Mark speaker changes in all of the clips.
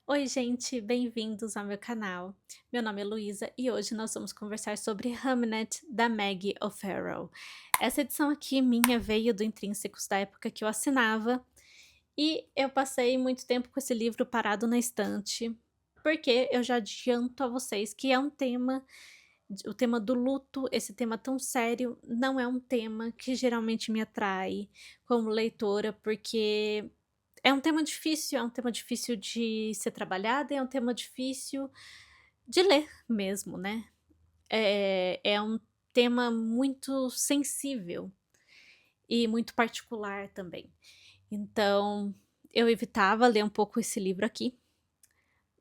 Speaker 1: Oi, gente, bem-vindos ao meu canal. Meu nome é Luísa e hoje nós vamos conversar sobre Hamnet, da Maggie O'Farrell. Essa edição aqui minha veio do Intrínsecos da época que eu assinava e eu passei muito tempo com esse livro parado na estante, porque eu já adianto a vocês que é um tema, o tema do luto, esse tema tão sério, não é um tema que geralmente me atrai como leitora, porque é um tema difícil de ser trabalhado e é um tema difícil de ler mesmo, né. É um tema muito sensível e muito particular também. Então, eu evitava ler um pouco esse livro aqui,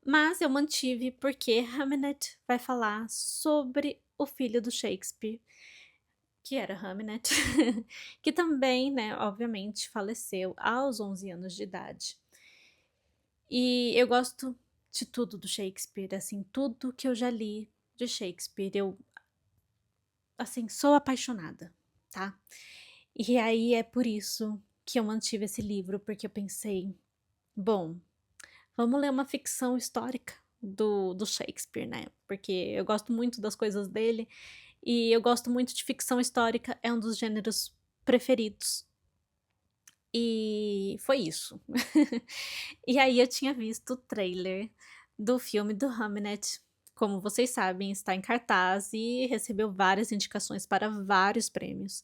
Speaker 1: mas eu mantive, porque Hamnet vai falar sobre o filho do Shakespeare, que era Hamnet, que também, né, obviamente faleceu aos 11 anos de idade. E eu gosto de tudo do Shakespeare, assim, tudo que eu já li de Shakespeare, eu, assim, sou apaixonada, tá. E aí é por isso que eu mantive esse livro, porque eu pensei: "Bom, vamos ler uma ficção histórica do Shakespeare, né", porque eu gosto muito das coisas dele, e eu gosto muito de ficção histórica, é um dos gêneros preferidos. E foi isso. E aí eu tinha visto o trailer do filme do Hamnet, como vocês sabem, está em cartaz e recebeu várias indicações para vários prêmios.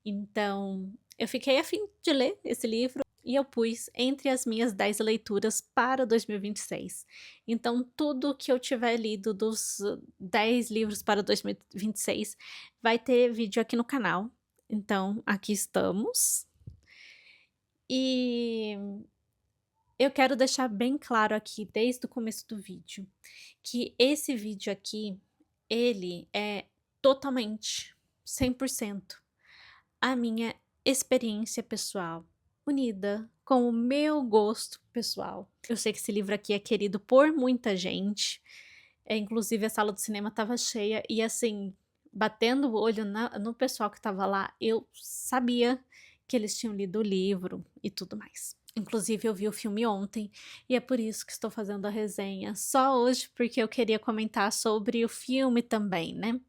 Speaker 1: Então, eu fiquei a fim de ler esse livro e eu pus entre as minhas 10 leituras para 2026. Então, tudo que eu tiver lido dos 10 livros para 2026 vai ter vídeo aqui no canal. Então, aqui estamos. E eu quero deixar bem claro aqui, desde o começo do vídeo, que esse vídeo aqui, ele é totalmente, 100% a minha experiência pessoal, unida com o meu gosto pessoal. Eu sei que esse livro aqui é querido por muita gente, inclusive a sala do cinema estava cheia e, assim, batendo o olho no pessoal que estava lá, eu sabia que eles tinham lido o livro e tudo mais. Inclusive eu vi o filme ontem, e é por isso que estou fazendo a resenha só hoje, porque eu queria comentar sobre o filme também, né.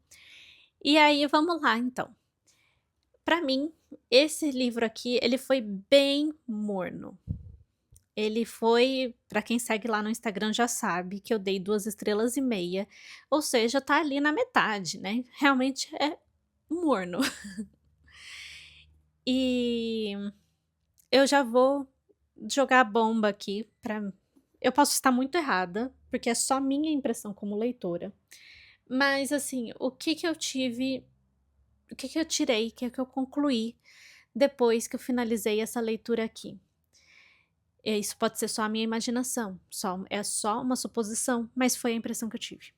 Speaker 1: E aí vamos lá então. Para mim, esse livro aqui, ele foi bem morno. Ele foi, para quem segue lá no Instagram já sabe que eu dei 2 estrelas e meia, ou seja, tá ali na metade, né, realmente é morno. E eu já vou jogar a bomba aqui pra, eu posso estar muito errada, porque é só minha impressão como leitora, mas assim, o que que eu tirei, o que que eu concluí depois que eu finalizei essa leitura aqui. Isso pode ser só a minha imaginação, é só uma suposição, mas foi a impressão que eu tive.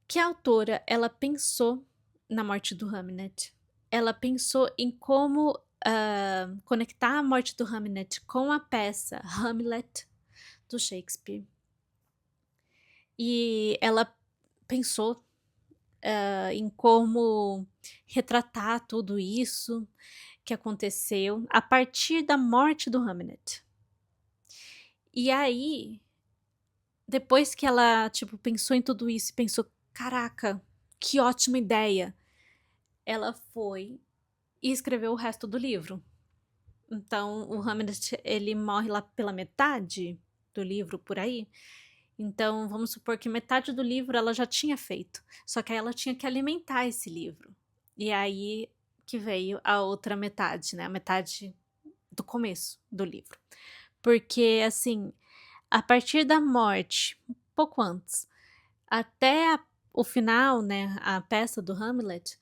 Speaker 1: Que a autora, ela pensou na morte do Hamnet, ela pensou em como, conectar a morte do Hamnet com a peça Hamlet, do Shakespeare. E ela pensou, em como retratar tudo isso que aconteceu a partir da morte do Hamnet. E aí, depois que ela, tipo, pensou em tudo isso e pensou: "Caraca, que ótima ideia", ela foi e escreveu o resto do livro. Então o Hamlet, ele morre lá pela metade do livro, por aí. Então vamos supor que metade do livro ela já tinha feito, só que aí ela tinha que alimentar esse livro. E aí que veio a outra metade, né, a metade do começo do livro. Porque, assim, a partir da morte, um pouco antes, até o final, né, a peça do Hamlet,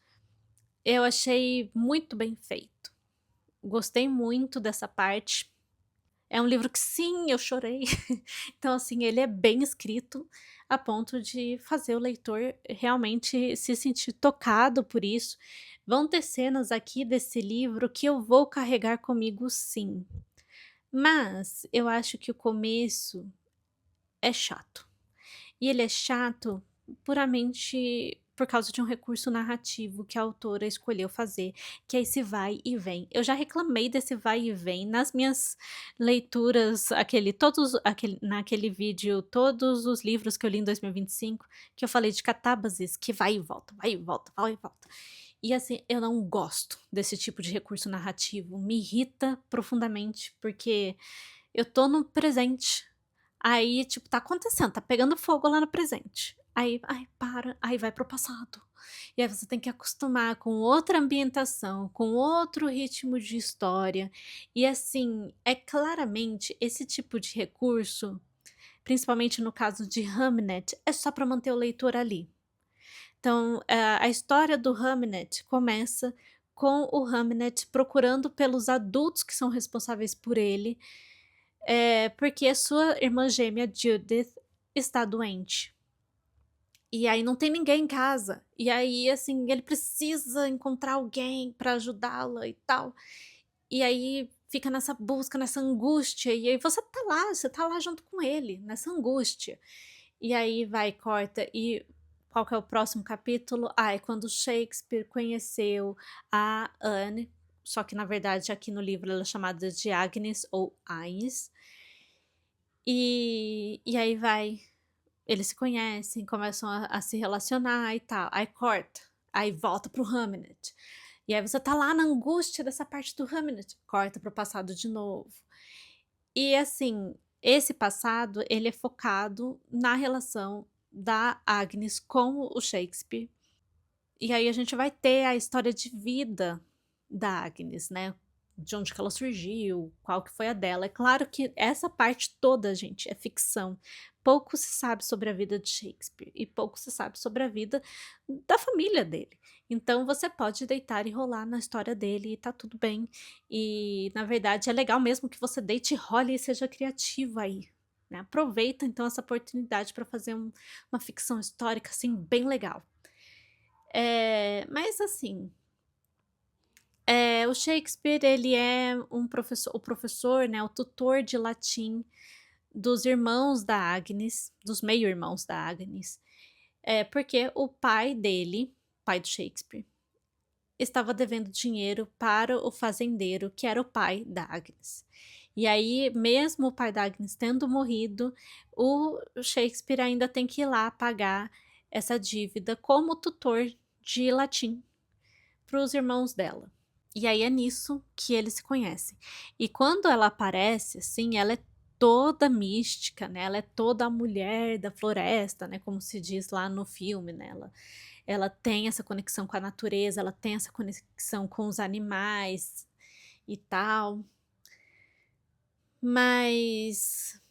Speaker 1: eu achei muito bem feito. Gostei muito dessa parte. É um livro que sim, eu chorei. Então, assim, ele é bem escrito a ponto de fazer o leitor realmente se sentir tocado por isso. Vão ter cenas aqui desse livro que eu vou carregar comigo sim, mas eu acho que o começo é chato. E ele é chato puramente por causa de um recurso narrativo que a autora escolheu fazer, que é esse vai e vem. Eu já reclamei desse vai e vem nas minhas leituras, naquele vídeo, todos os livros que eu li em 2025, que eu falei de catábases, que vai e volta, vai e volta, vai e volta. E assim, eu não gosto desse tipo de recurso narrativo, me irrita profundamente, porque eu tô no presente, aí, tipo, tá acontecendo, tá pegando fogo lá no presente. Aí, ai, para, aí vai para o passado. E aí você tem que acostumar com outra ambientação, com outro ritmo de história. E assim, é claramente esse tipo de recurso, principalmente no caso de Hamnet, é só para manter o leitor ali. Então, a história do Hamnet começa com o Hamnet procurando pelos adultos que são responsáveis por ele, porque a sua irmã gêmea Judith está doente. E aí não tem ninguém em casa. E aí, assim, ele precisa encontrar alguém pra ajudá-la e tal. E aí fica nessa busca, nessa angústia. E aí você tá lá junto com ele, nessa angústia. E aí vai, corta. E qual que é o próximo capítulo? Ah, é quando Shakespeare conheceu a Anne. Só que na verdade aqui no livro ela é chamada de Agnes ou Agnes. E aí vai, eles se conhecem, começam a se relacionar e tal. Aí corta, aí volta pro Hamnet. E aí você tá lá na angústia dessa parte do Hamnet, corta pro passado de novo. E assim, esse passado, ele é focado na relação da Agnes com o Shakespeare. E aí a gente vai ter a história de vida da Agnes, né, de onde que ela surgiu, qual que foi a dela. É claro que essa parte toda, gente, é ficção. Pouco se sabe sobre a vida de Shakespeare e pouco se sabe sobre a vida da família dele. Então você pode deitar e rolar na história dele e tá tudo bem. E na verdade é legal mesmo que você deite e role e seja criativo aí, né. Aproveita então essa oportunidade para fazer uma ficção histórica, assim, bem legal. Mas assim, o Shakespeare ele é o professor, né, o tutor de latim dos irmãos da Agnes, dos meio-irmãos da Agnes, porque o pai dele, pai do Shakespeare, estava devendo dinheiro para o fazendeiro que era o pai da Agnes. E aí, mesmo o pai da Agnes tendo morrido, o Shakespeare ainda tem que ir lá pagar essa dívida como tutor de latim para os irmãos dela. E aí é nisso que eles se conhecem. E quando ela aparece, assim, ela é toda mística, né? Ela é toda a mulher da floresta, né? Como se diz lá no filme, né? Ela tem essa conexão com a natureza, ela tem essa conexão com os animais e tal. Mas,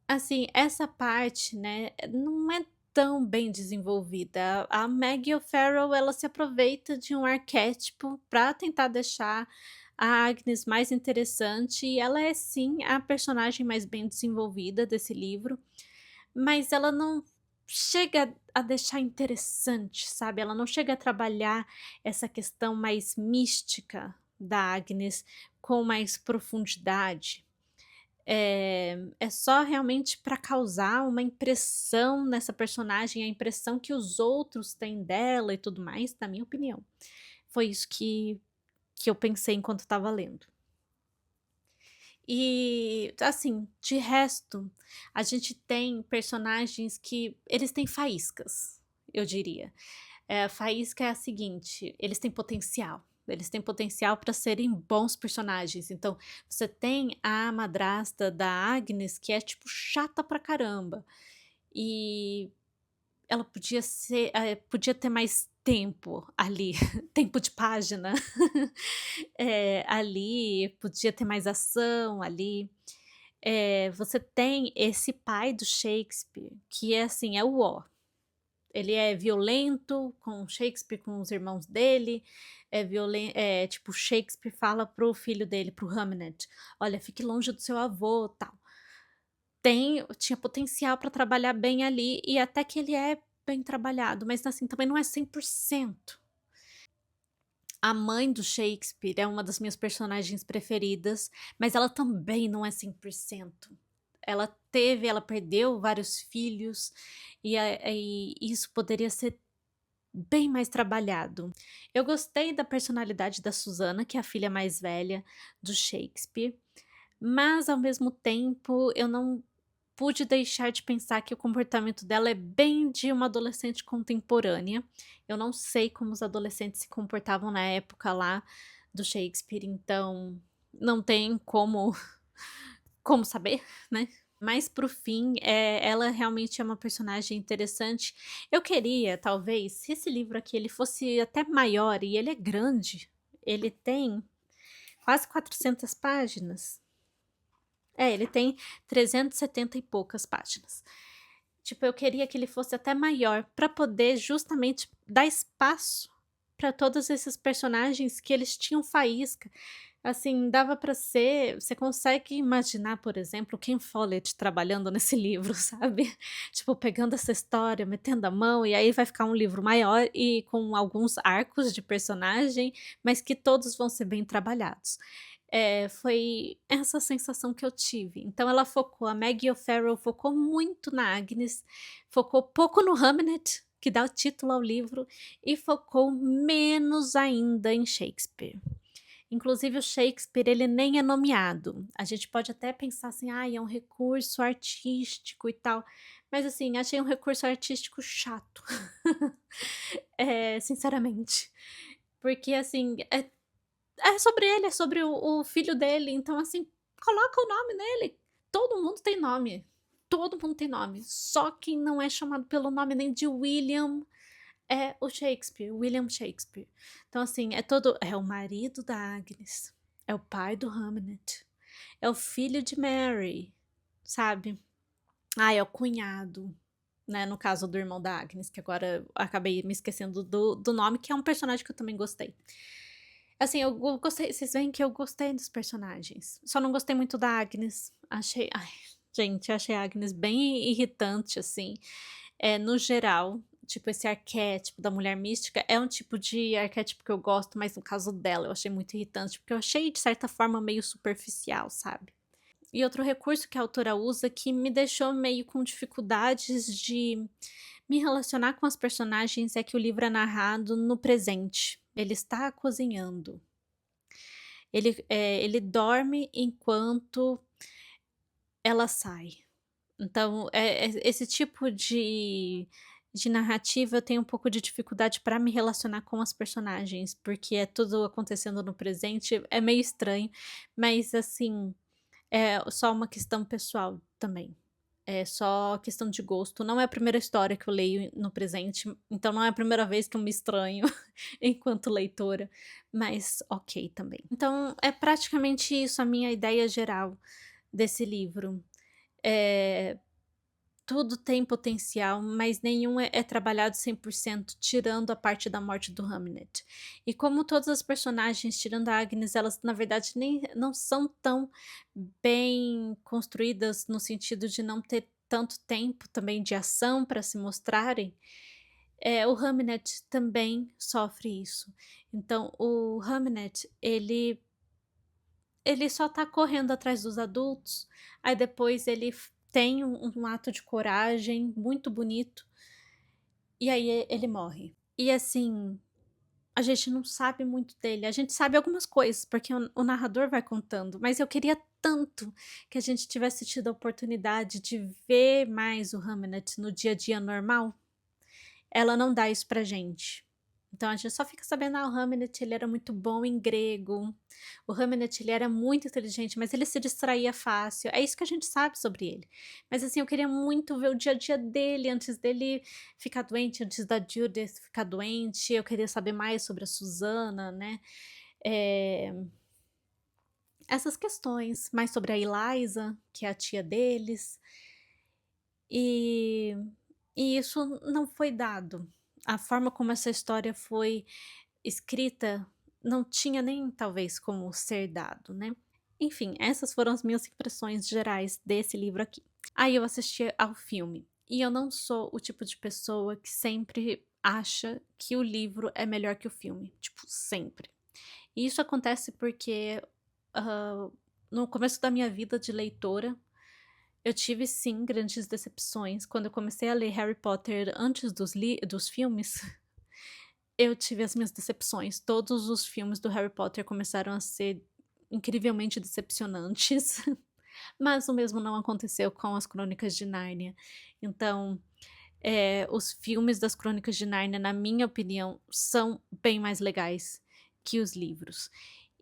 Speaker 1: assim, essa parte, né, não é tão bem desenvolvida. A Maggie O'Farrell, ela se aproveita de um arquétipo para tentar deixar a Agnes mais interessante, e ela é sim a personagem mais bem desenvolvida desse livro, mas ela não chega a deixar interessante, sabe, ela não chega a trabalhar essa questão mais mística da Agnes com mais profundidade. É só realmente para causar uma impressão nessa personagem, a impressão que os outros têm dela e tudo mais, na minha opinião. Foi isso que eu pensei enquanto estava lendo. E, assim, de resto, a gente tem personagens que eles têm faíscas, eu diria. A faísca é a seguinte: eles têm potencial para serem bons personagens. Então, você tem a madrasta da Agnes, que é, tipo, chata pra caramba, e ela podia ter mais tempo ali, tempo de página, ali, podia ter mais ação ali. Você tem esse pai do Shakespeare, que é assim, é o ó. Ele é violento com Shakespeare, com os irmãos dele, tipo, Shakespeare fala pro filho dele, pro Hamnet: "Olha, fique longe do seu avô", tal. Tinha potencial para trabalhar bem ali, e até que ele é bem trabalhado, mas assim, também não é 100%. A mãe do Shakespeare é uma das minhas personagens preferidas, mas ela também não é 100%. Ela perdeu vários filhos, e isso poderia ser bem mais trabalhado. Eu gostei da personalidade da Susana, que é a filha mais velha do Shakespeare, mas ao mesmo tempo eu não pude deixar de pensar que o comportamento dela é bem de uma adolescente contemporânea. Eu não sei como os adolescentes se comportavam na época lá do Shakespeare, então não tem como saber, né. Mas para o fim, ela realmente é uma personagem interessante. Eu queria, talvez, se esse livro aqui ele fosse até maior, e ele é grande, ele tem quase 400 páginas. É, ele tem 370 e poucas páginas. Tipo, eu queria que ele fosse até maior, para poder justamente dar espaço para todos esses personagens que eles tinham faísca. Assim, dava para ser você consegue imaginar, por exemplo, o Ken Follett trabalhando nesse livro, sabe. Tipo, pegando essa história, metendo a mão, e aí vai ficar um livro maior e com alguns arcos de personagem, mas que todos vão ser bem trabalhados. Foi essa sensação que eu tive. Então ela focou a Maggie O'Farrell focou muito na Agnes, focou pouco no Hamnet, que dá o título ao livro, e focou menos ainda em Shakespeare. Inclusive o Shakespeare, ele nem é nomeado. A gente pode até pensar assim: "Ai, é um recurso artístico e tal", mas assim, achei um recurso artístico chato, sinceramente. Porque assim, é sobre ele, é sobre o filho dele, então assim, coloca o nome nele. Todo mundo tem nome, todo mundo tem nome, só quem não é chamado pelo nome nem de William é o Shakespeare, William Shakespeare. Então assim, é o marido da Agnes, é o pai do Hamlet, é o filho de Mary, sabe. Ah, é o cunhado, né, no caso do irmão da Agnes, que agora eu acabei me esquecendo do nome, que é um personagem que eu também gostei. Assim, eu gostei vocês veem que eu gostei dos personagens, só não gostei muito da Agnes, achei ai, gente, eu achei a Agnes bem irritante, assim, no geral, tipo, esse arquétipo da mulher mística é um tipo de arquétipo que eu gosto, mas no caso dela eu achei muito irritante, porque eu achei de certa forma meio superficial, sabe. E outro recurso que a autora usa que me deixou meio com dificuldades de me relacionar com as personagens é que o livro é narrado no presente. Ele está cozinhando. Ele dorme enquanto ela sai. Então, esse tipo de narrativa eu tenho um pouco de dificuldade para me relacionar com as personagens, porque é tudo acontecendo no presente, é meio estranho, mas assim, é só uma questão pessoal também. É só questão de gosto. Não é a primeira história que eu leio no presente, então não é a primeira vez que eu me estranho enquanto leitora, mas ok também. Então é praticamente isso a minha ideia geral desse livro. Eh, Tudo tem potencial, mas nenhum é trabalhado 100%, tirando a parte da morte do Hamlet. E como todas as personagens, tirando a Agnes, elas na verdade nem não são tão bem construídas, no sentido de não ter tanto tempo também de ação para se mostrarem, o Hamlet também sofre isso. Então o Hamlet, ele só tá correndo atrás dos adultos, aí depois ele tem um ato de coragem muito bonito, e aí ele morre. E assim, a gente não sabe muito dele, a gente sabe algumas coisas, porque o narrador vai contando, mas eu queria tanto que a gente tivesse tido a oportunidade de ver mais o Hamlet no dia a dia normal. Ela não dá isso pra gente. Então a gente só fica sabendo: "Ah, o Hamlet ele era muito bom em grego, o Hamlet ele era muito inteligente, mas ele se distraía fácil", é isso que a gente sabe sobre ele. Mas assim, eu queria muito ver o dia a dia dele antes dele ficar doente, antes da Judith ficar doente, eu queria saber mais sobre a Susana, né, eh, essas questões, mais sobre a Eliza, que é a tia deles. E isso não foi dado. A forma como essa história foi escrita não tinha nem talvez como ser dado, né. Enfim, essas foram as minhas impressões gerais desse livro aqui. Aí eu assisti ao filme, e eu não sou o tipo de pessoa que sempre acha que o livro é melhor que o filme, tipo, sempre. E isso acontece porque, hã, no começo da minha vida de leitora eu tive sim grandes decepções quando eu comecei a ler Harry Potter antes dos filmes. eu tive as minhas decepções. Todos os filmes do Harry Potter começaram a ser incrivelmente decepcionantes, mas o mesmo não aconteceu com as Crônicas de Nárnia. Então, os filmes das Crônicas de Nárnia, na minha opinião, são bem mais legais que os livros.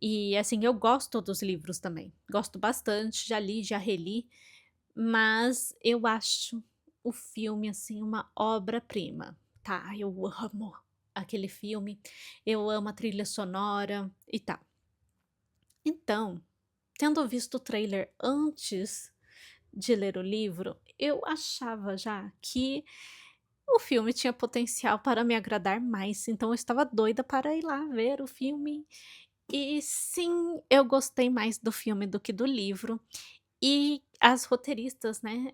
Speaker 1: E, assim, eu gosto dos livros também, gosto bastante, já li, já reli, mas eu acho o filme, assim, uma obra-prima, tá? Eu amo aquele filme, eu amo a trilha sonora e tal. Então, tendo visto o trailer antes de ler o livro, eu achava já que o filme tinha potencial para me agradar mais, então eu estava doida para ir lá ver o filme. E sim, eu gostei mais do filme do que do livro. E as roteiristas, né,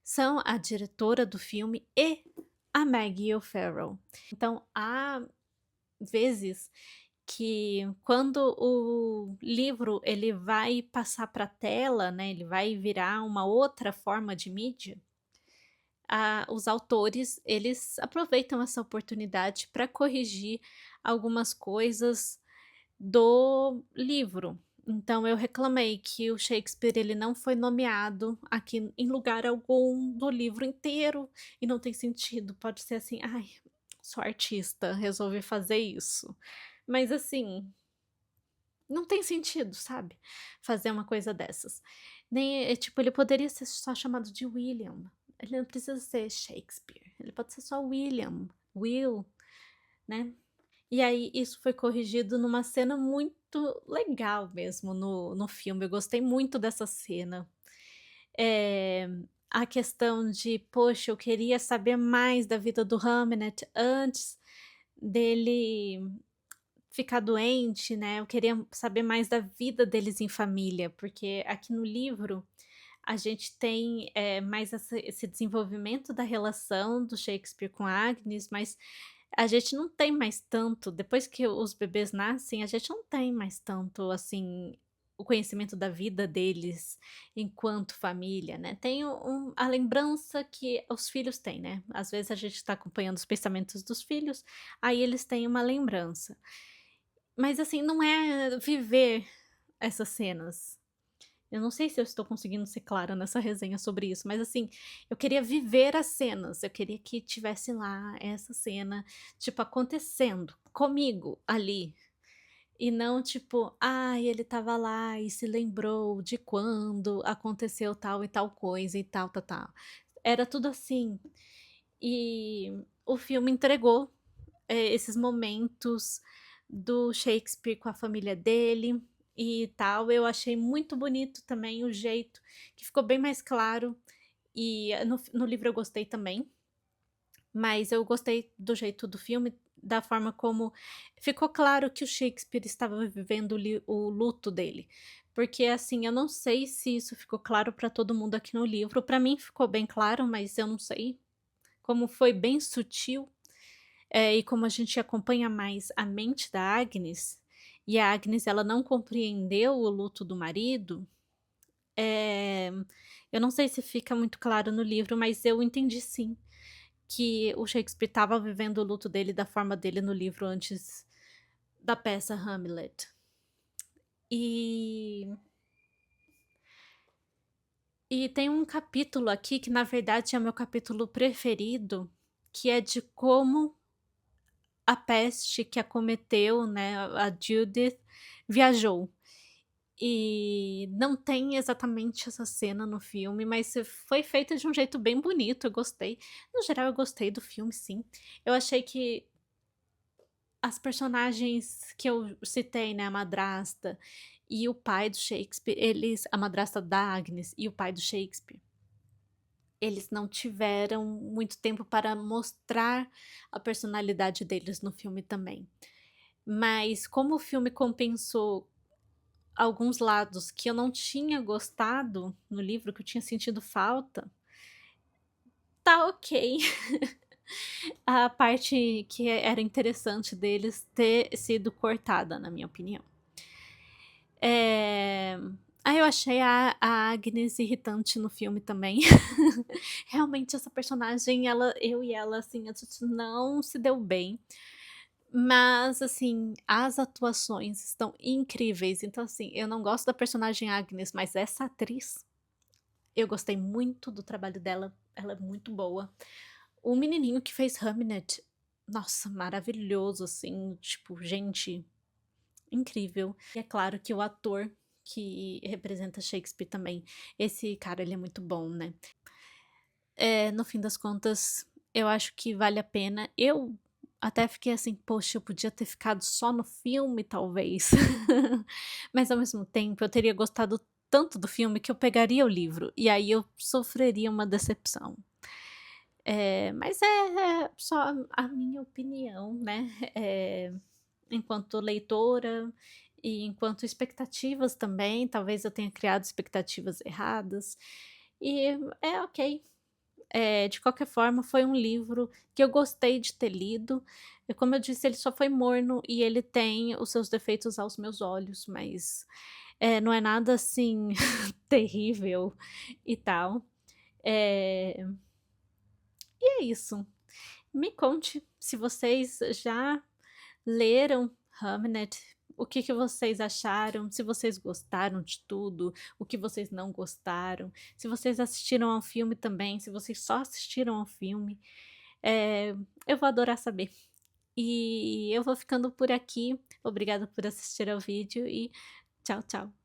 Speaker 1: são a diretora do filme e a Maggie O'Farrell. Então, há vezes que quando o livro ele vai passar para a tela, né, ele vai virar uma outra forma de mídia, os autores, eles aproveitam essa oportunidade para corrigir algumas coisas do livro. Então eu reclamei que o Shakespeare ele não foi nomeado aqui em lugar algum do livro inteiro, e não tem sentido, pode ser assim: "Ai, sou artista, resolvi fazer isso". Mas assim, não tem sentido, sabe, fazer uma coisa dessas. Nem tipo, ele poderia ser só chamado de William, ele não precisa ser Shakespeare, ele pode ser só William, Will, né. E aí isso foi corrigido numa cena muito legal mesmo no filme, eu gostei muito dessa cena. Eh, a questão de, poxa, eu queria saber mais da vida do Hamnet antes dele ficar doente, né, eu queria saber mais da vida deles em família, porque aqui no livro a gente tem, mais esse desenvolvimento da relação do Shakespeare com a Agnes, mas a gente não tem mais tanto, depois que os bebês nascem, a gente não tem mais tanto, assim, o conhecimento da vida deles enquanto família, né. Tem a lembrança que os filhos têm, né, às vezes a gente está acompanhando os pensamentos dos filhos, aí eles têm uma lembrança. Mas, assim, não é viver essas cenas. Eu não sei se eu estou conseguindo ser clara nessa resenha sobre isso, mas assim, eu queria viver as cenas, eu queria que tivesse lá essa cena, tipo, acontecendo comigo ali, e não tipo: "Ai, ele estava lá e se lembrou de quando aconteceu tal e tal coisa e tal, tal, tal". Era tudo assim. E o filme entregou, esses momentos do Shakespeare com a família dele e tal. Eu achei muito bonito também o jeito que ficou bem mais claro, e no livro eu gostei também, mas eu gostei do jeito do filme, da forma como ficou claro que o Shakespeare estava vivendo o luto dele. Porque, assim, eu não sei se isso ficou claro para todo mundo aqui no livro, para mim ficou bem claro, mas eu não sei, como foi bem sutil. E como a gente acompanha mais a mente da Agnes, e a Agnes ela não compreendeu o luto do marido, eh, eu não sei se fica muito claro no livro, mas eu entendi sim, que o Shakespeare estava vivendo o luto dele da forma dele no livro antes da peça Hamlet. E tem um capítulo aqui que na verdade é o meu capítulo preferido, que é de como a peste que acometeu, né, a Judith viajou. E não tem exatamente essa cena no filme, mas foi feita de um jeito bem bonito, eu gostei. No geral, eu gostei do filme, sim. Eu achei que as personagens que eu citei, né, a madrasta e o pai do Shakespeare, eles a madrasta da Agnes e o pai do Shakespeare, eles não tiveram muito tempo para mostrar a personalidade deles no filme também. Mas como o filme compensou alguns lados que eu não tinha gostado no livro, que eu tinha sentido falta, tá ok. A parte que era interessante deles ter sido cortada, na minha opinião. Eh, Eu achei a Agnes irritante no filme também. Realmente essa personagem, eu e ela, assim, a gente não se deu bem, mas, assim, as atuações estão incríveis. Então, assim, eu não gosto da personagem Agnes, mas essa atriz, eu gostei muito do trabalho dela, ela é muito boa. O menininho que fez Hamnet, nossa, maravilhoso, assim, tipo, gente, incrível. E é claro que o ator que representa Shakespeare também, esse cara ele é muito bom, né. No fim das contas, eu acho que vale a pena. Eu até fiquei assim: "Poxa, eu podia ter ficado só no filme talvez". Mas ao mesmo tempo eu teria gostado tanto do filme que eu pegaria o livro, e aí eu sofreria uma decepção. Mas é só a minha opinião, né, enquanto leitora e enquanto expectativas também, talvez eu tenha criado expectativas erradas, e é ok. De qualquer forma, foi um livro que eu gostei de ter lido. E como eu disse, ele só foi morno e ele tem os seus defeitos aos meus olhos, mas, não é nada assim terrível e tal. Eh, e é isso. Me conte se vocês já leram Hamnet, o que que vocês acharam, se vocês gostaram de tudo, o que vocês não gostaram, se vocês assistiram ao filme também, se vocês só assistiram ao filme, eu vou adorar saber. E eu vou ficando por aqui, obrigada por assistir ao vídeo e tchau, tchau.